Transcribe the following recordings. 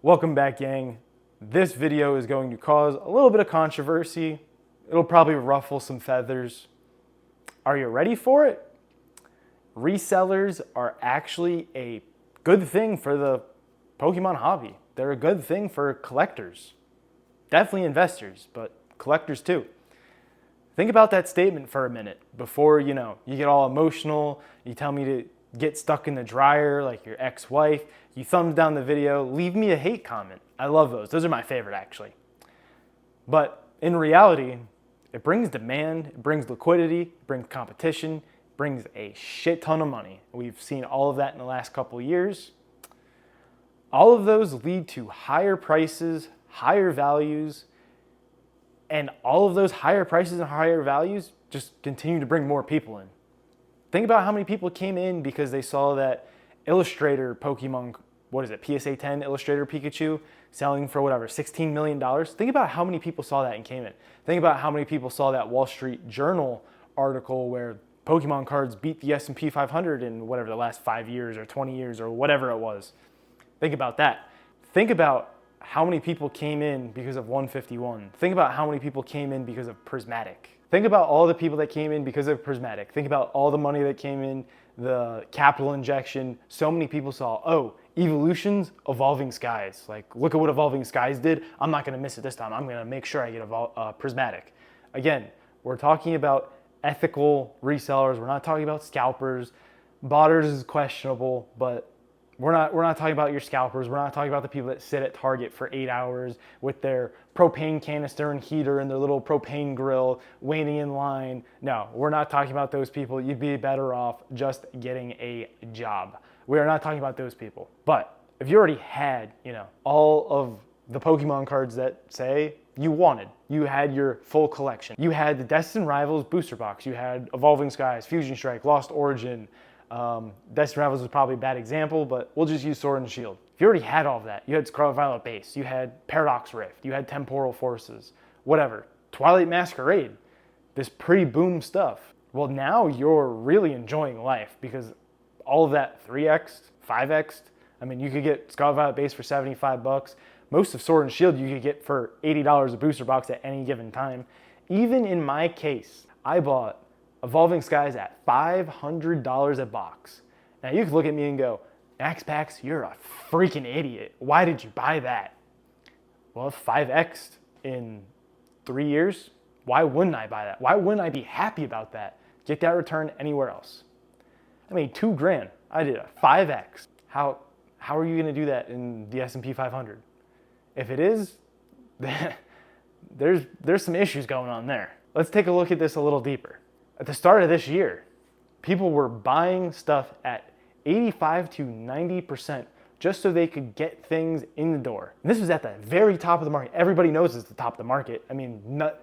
Welcome back, gang. This video is going to cause a little bit of controversy. It'll probably ruffle some feathers. Are you ready for it? Resellers are actually a good thing for the Pokemon hobby. They're a good thing for collectors. Definitely investors, but collectors too. Think about that statement for a minute before, you get all emotional, you tell me to get stuck in the dryer like your ex-wife, you thumbs down the video, leave me a hate comment. I love those. Those are my favorite, actually. But in reality, it brings demand, it brings liquidity, it brings competition, it brings a shit ton of money. We've seen all of that in the last couple of years. All of those lead to higher prices, higher values, and all of those higher prices and higher values just continue to bring more people in. Think about how many people came in because they saw that Illustrator Pokemon, PSA 10 Illustrator Pikachu selling for whatever, $16 million. Think about how many people saw that and came in. Think about how many people saw that Wall Street Journal article where Pokemon cards beat the S&P 500 in whatever the last 5 years or 20 years or whatever it was. Think about that. Think about how many people came in because of 151. Think about how many people came in because of Prismatic. Think about all the people that came in because of Prismatic. Think about all the money that came in, the capital injection. So many people saw, oh, Evolution's Evolving Skies. Like, look at what Evolving Skies did. I'm not gonna miss it this time. I'm gonna make sure I get Prismatic. Again, we're talking about ethical resellers. We're not talking about scalpers. Botters is questionable, but we're not talking about your scalpers. We're not talking about the people that sit at Target for 8 hours with their propane canister and heater and their little propane grill waiting in line. No, we're not talking about those people. You'd be better off just getting a job. We are not talking about those people. But if you already had, all of the Pokemon cards that say you wanted, you had your full collection. You had the Destined Rivals booster box. You had Evolving Skies, Fusion Strike, Lost Origin. Destined Rivals is probably a bad example, but we'll just use Sword and Shield. If you already had all of that, you had Scarlet Violet base, you had Paradox Rift, you had Temporal Forces, whatever, Twilight Masquerade, this pre-boom stuff. Well, now you're really enjoying life because all of that 3x'd, 5x'd, you could get Scarlet Violet base for $75. Most of Sword and Shield you could get for $80 a booster box at any given time. Even in my case, I bought Evolving Skies at $500 a box. Now you could look at me and go, Max Pax, you're a freaking idiot. Why did you buy that? Well, 5x'd in 3 years. Why wouldn't I buy that? Why wouldn't I be happy about that? Get that return anywhere else. I made $2,000. I did a 5x. How are you gonna do that in the S&P 500? If it is, there's some issues going on there. Let's take a look at this a little deeper. At the start of this year, people were buying stuff at 85 to 90% just so they could get things in the door. And this was at the very top of the market. Everybody knows it's the top of the market.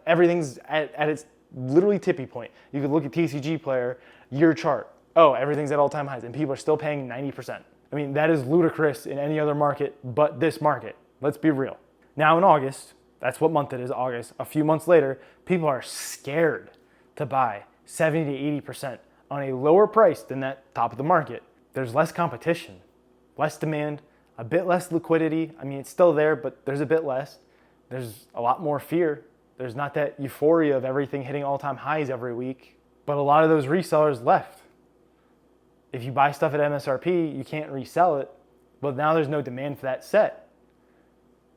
Everything's at its literally tippy point. You could look at TCG Player, year chart. Oh, everything's at all-time highs, and people are still paying 90%. That is ludicrous in any other market but this market. Let's be real. Now in August, that's what month it is, August, a few months later, people are scared to buy 70 to 80% on a lower price than that top of the market. There's less competition, less demand, a bit less liquidity. It's still there, but there's a bit less. There's a lot more fear. There's not that euphoria of everything hitting all-time highs every week, but a lot of those resellers left. If you buy stuff at MSRP, you can't resell it, but now there's no demand for that set.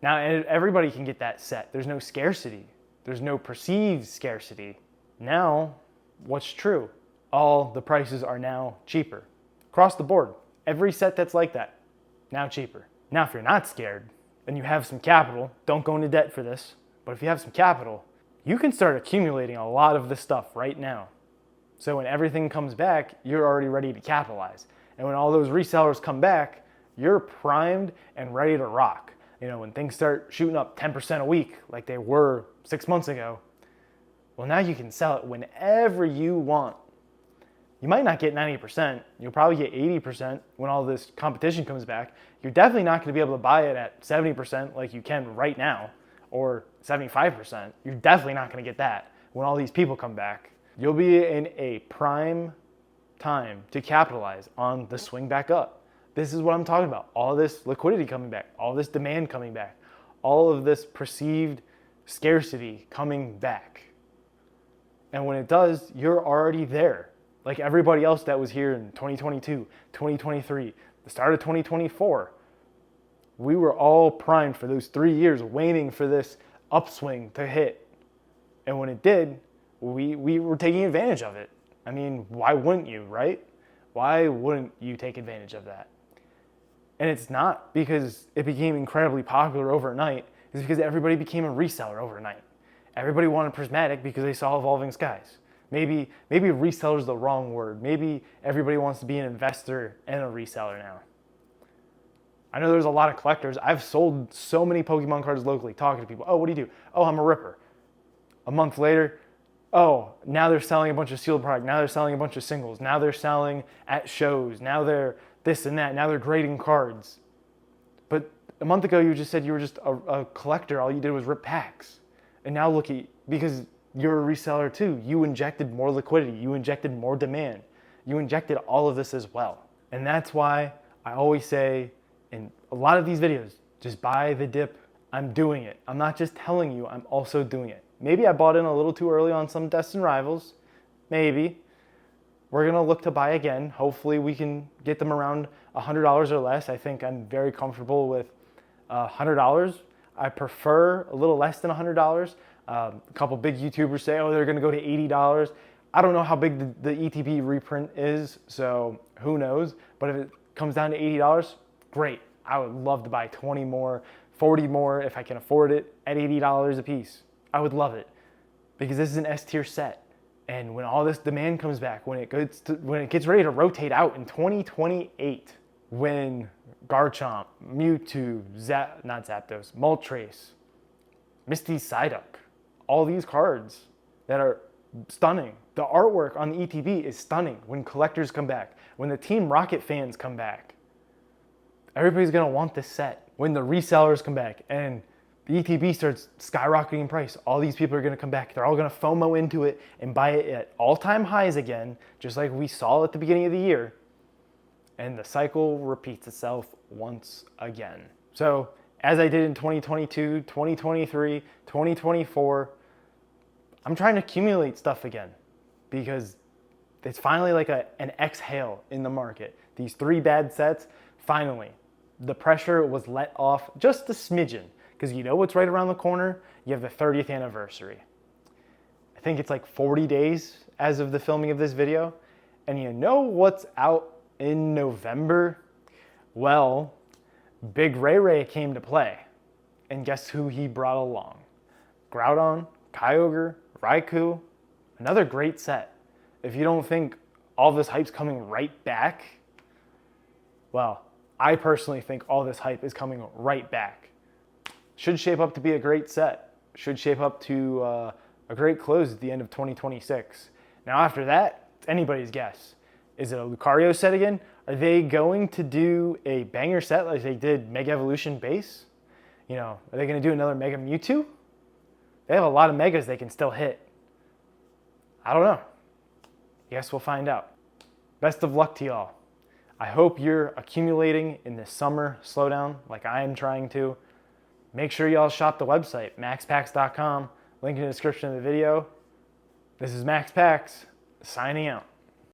Now everybody can get that set. There's no scarcity. There's no perceived scarcity. Now, what's true? All the prices are now cheaper. Across the board. Every set that's like that, now cheaper. Now, if you're not scared and you have some capital, don't go into debt for this, but if you have some capital, you can start accumulating a lot of this stuff right now. So when everything comes back, you're already ready to capitalize. And when all those resellers come back, you're primed and ready to rock. When things start shooting up 10% a week like they were 6 months ago, well, now you can sell it whenever you want. You might not get 90%. You'll probably get 80% when all this competition comes back. You're definitely not going to be able to buy it at 70% like you can right now, or 75%. You're definitely not going to get that when all these people come back. You'll be in a prime time to capitalize on the swing back up. This is what I'm talking about. All this liquidity coming back, all this demand coming back, all of this perceived scarcity coming back. And when it does, you're already there. Like everybody else that was here in 2022, 2023, the start of 2024. We were all primed for those 3 years waiting for this upswing to hit. And when it did, we were taking advantage of it. I mean, why wouldn't you, right? Why wouldn't you take advantage of that? And it's not because it became incredibly popular overnight. It's because everybody became a reseller overnight. Everybody wanted Prismatic because they saw Evolving Skies. Maybe reseller is the wrong word. Maybe everybody wants to be an investor and a reseller now. I know there's a lot of collectors. I've sold so many Pokemon cards locally, talking to people. Oh, what do you do? Oh, I'm a ripper. A month later, oh, now they're selling a bunch of sealed product. Now they're selling a bunch of singles. Now they're selling at shows. Now they're this and that. Now they're grading cards. But a month ago, you just said you were just a collector. All you did was rip packs. And now look at you, because you're a reseller too. You injected more liquidity. You injected more demand. You injected all of this as well. And that's why I always say in a lot of these videos, just buy the dip. I'm doing it. I'm not just telling you, I'm also doing it. Maybe I bought in a little too early on some Destined Rivals. Maybe. We're going to look to buy again. Hopefully we can get them around $100 or less. I think I'm very comfortable with $100. I prefer a little less than $100. A couple big YouTubers say, oh, they're going to go to $80. I don't know how big the ETB reprint is, so who knows. But if it comes down to $80, great. I would love to buy 20 more, 40 more if I can afford it at $80 a piece. I would love it because this is an S tier set. And when all this demand comes back, when it gets ready to rotate out in 2028, when Garchomp, Mewtwo, not Zapdos, Moltres, Misty Psyduck, all these cards that are stunning. The artwork on the ETB is stunning when collectors come back, when the Team Rocket fans come back. Everybody's gonna want this set. When the resellers come back and the ETB starts skyrocketing in price, all these people are gonna come back. They're all gonna FOMO into it and buy it at all-time highs again, just like we saw at the beginning of the year. And the cycle repeats itself once again. So as I did in 2022, 2023, 2024, I'm trying to accumulate stuff again because it's finally like an exhale in the market. These 3 bad sets, finally, the pressure was let off just a smidgen because you know what's right around the corner? You have the 30th anniversary. I think it's like 40 days as of the filming of this video. And you know what's out in November? Well, Big Ray came to play. And guess who he brought along? Groudon, Kyogre, Raikou, another great set. If you don't think all this hype's coming right back, well, I personally think all this hype is coming right back. Should shape up to be a great set. Should shape up to a great close at the end of 2026. Now after that, it's anybody's guess. Is it a Lucario set again? Are they going to do a banger set like they did Mega Evolution base? You know, are they going to do another Mega Mewtwo? They have a lot of Megas they can still hit. I don't know. Guess we'll find out. Best of luck to y'all. I hope you're accumulating in this summer slowdown like I am trying to. Make sure y'all shop the website, maxpacks.com. Link in the description of the video. This is Max Packs, signing out.